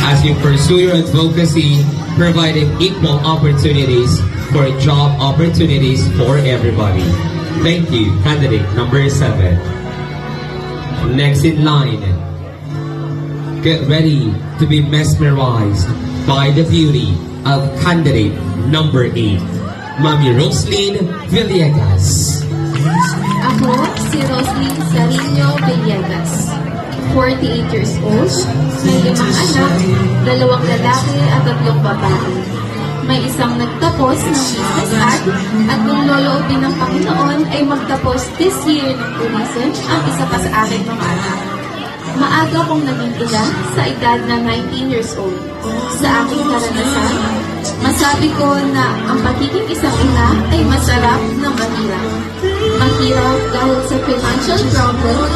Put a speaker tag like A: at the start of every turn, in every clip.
A: as you pursue your advocacy, providing equal opportunities for job opportunities for everybody. Thank you, candidate number 7. Next in line, get ready to be mesmerized by the beauty of candidate number 8, Mami Roslyn Villegas.
B: Ako, si Roslyn Sarino Villegas. 48 years old, may 5 anak, 2 lalaki at 3 babae. May isang nagtapos ng business at kung loloobin ng Panginoon ay magtapos this year ng tourism ang isa pa sa aking mga anak. Maaga kong naging ina sa edad na 19 years old. Sa aking karanasan, masabi ko na ang pagiging isang ina ay masarap na mahirap. Mahirap dahil sa financial problem,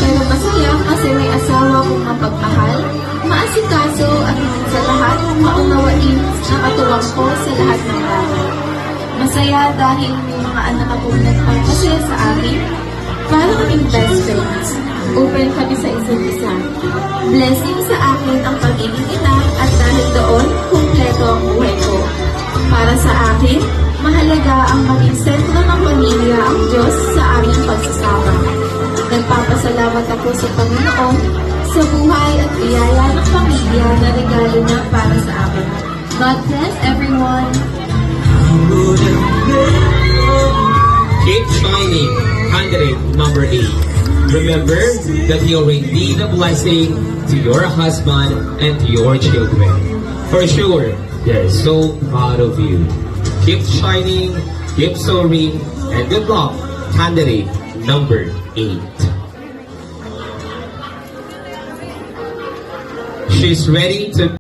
B: pero masaya kasi may asawa kong mapagmahal, maasikaso at higit sa lahat maunawain na katuwang ko sa lahat ng bagay. Masaya dahil may mga anak akong nagpapasaya sa akin, parang kaming best friends. Open kami sa isa't isa. Blessing sa akin ang pagiging ina at dahil doon, kumpleto ang buhay ko. Para sa akin, mahalaga ang maging sentro ng pamilya ang Diyos sa aming pagsasama. Nagpapasalamat ako sa Panginoon sa buhay at biyaya ng pamilya na regalo niya para sa akin. God bless everyone.
A: Keep shining, candidate number 8. Remember that you're indeed a blessing to your husband and to your children. For sure, they're so proud of you. Keep shining, keep soaring, and good luck, candidate number 8. She's ready to